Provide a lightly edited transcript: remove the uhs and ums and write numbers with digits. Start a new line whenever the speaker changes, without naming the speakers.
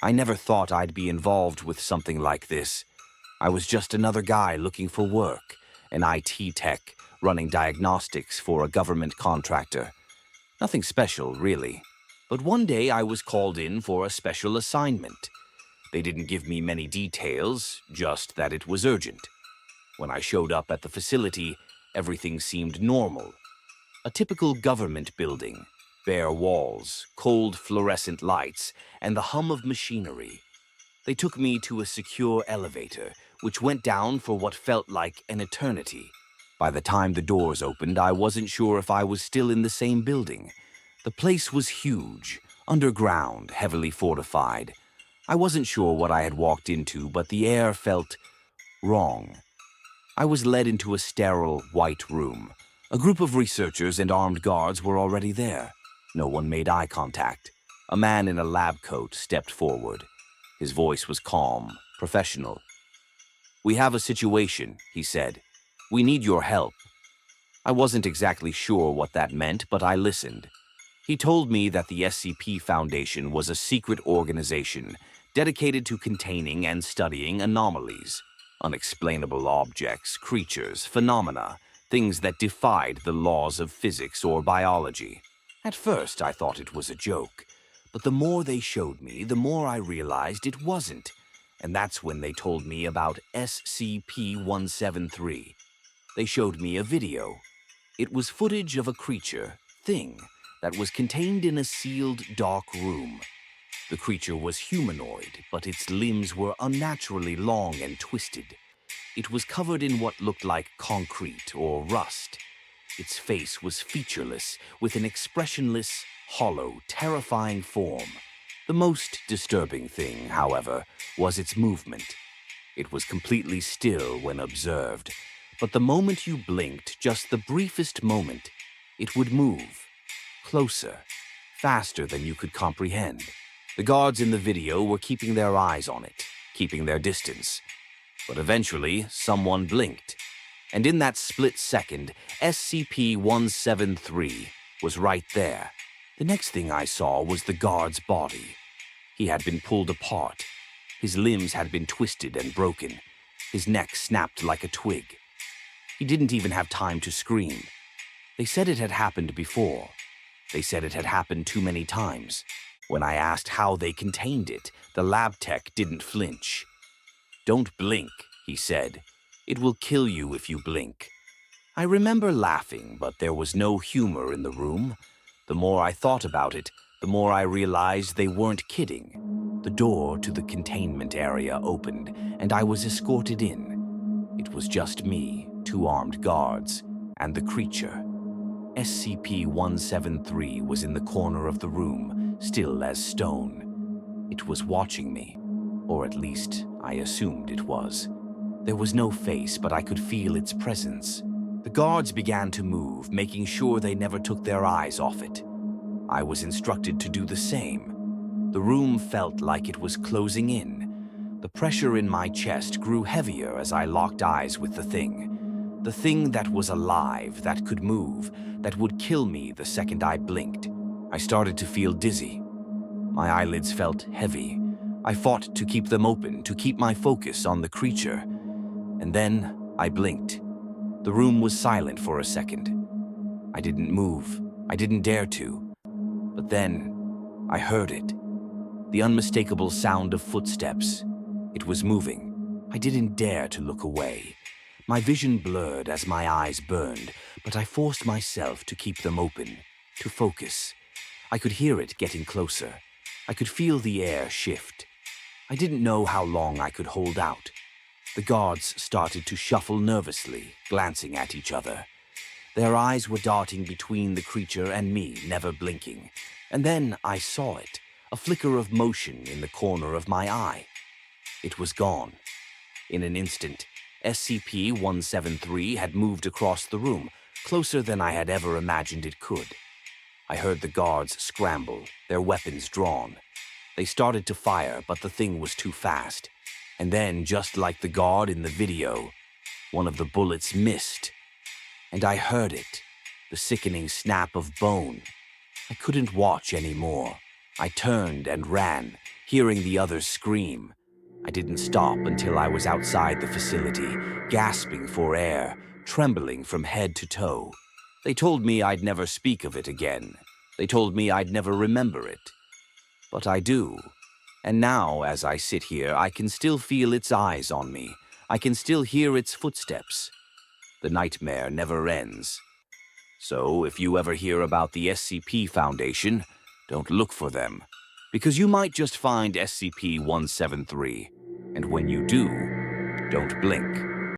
I never thought I'd be involved with something like this. I was just another guy looking for work, an IT tech, running diagnostics for a government contractor. Nothing special, really. But one day I was called in for a special assignment. They didn't give me many details, just that it was urgent. When I showed up at the facility, everything seemed normal. A typical government building, bare walls, cold fluorescent lights, and the hum of machinery. They took me to a secure elevator, which went down for what felt like an eternity. By the time the doors opened, I wasn't sure if I was still in the same building. The place was huge, underground, heavily fortified. I wasn't sure what I had walked into, but the air felt wrong. I was led into a sterile, white room. A group of researchers and armed guards were already there. No one made eye contact. A man in a lab coat stepped forward. His voice was calm, professional. "We have a situation," he said. "We need your help." I wasn't exactly sure what that meant, but I listened. He told me that the SCP Foundation was a secret organization dedicated to containing and studying anomalies, unexplainable objects, creatures, phenomena, things that defied the laws of physics or biology. At first, I thought it was a joke, but the more they showed me, the more I realized it wasn't. And that's when they told me about SCP-173. They showed me a video. It was footage of a creature, thing, that was contained in a sealed, dark room. The creature was humanoid, but its limbs were unnaturally long and twisted. It was covered in what looked like concrete or rust. Its face was featureless, with an expressionless, hollow, terrifying form. The most disturbing thing, however, was its movement. It was completely still when observed, but the moment you blinked, just the briefest moment, it would move. Closer, faster than you could comprehend. The guards in the video were keeping their eyes on it, keeping their distance. But eventually, someone blinked. And in that split second, SCP-173 was right there. The next thing I saw was the guard's body. He had been pulled apart. His limbs had been twisted and broken. His neck snapped like a twig. He didn't even have time to scream. They said it had happened before. They said it had happened too many times. When I asked how they contained it, the lab tech didn't flinch. "Don't blink," he said. "It will kill you if you blink." I remember laughing, but there was no humor in the room. The more I thought about it, the more I realized they weren't kidding. The door to the containment area opened, and I was escorted in. It was just me, 2 armed guards, and the creature. SCP-173 was in the corner of the room, still as stone. It was watching me, or at least I assumed it was. There was no face, but I could feel its presence. The guards began to move, making sure they never took their eyes off it. I was instructed to do the same. The room felt like it was closing in. The pressure in my chest grew heavier as I locked eyes with the thing. The thing that was alive, that could move, that would kill me the second I blinked. I started to feel dizzy. My eyelids felt heavy. I fought to keep them open, to keep my focus on the creature. And then I blinked. The room was silent for a second. I didn't move. I didn't dare to. But then I heard it. The unmistakable sound of footsteps. It was moving. I didn't dare to look away. My vision blurred as my eyes burned, but I forced myself to keep them open, to focus. I could hear it getting closer. I could feel the air shift. I didn't know how long I could hold out. The guards started to shuffle nervously, glancing at each other. Their eyes were darting between the creature and me, never blinking. And then I saw it, a flicker of motion in the corner of my eye. It was gone. In an instant, SCP-173 had moved across the room, closer than I had ever imagined it could. I heard the guards scramble, their weapons drawn. They started to fire, but the thing was too fast. And then, just like the guard in the video, one of the bullets missed. And I heard it, the sickening snap of bone. I couldn't watch anymore. I turned and ran, hearing the others scream. I didn't stop until I was outside the facility, gasping for air, trembling from head to toe. They told me I'd never speak of it again. They told me I'd never remember it. But I do. And now, as I sit here, I can still feel its eyes on me. I can still hear its footsteps. The nightmare never ends. So, if you ever hear about the SCP Foundation, don't look for them, because you might just find SCP-173. And when you do, don't blink.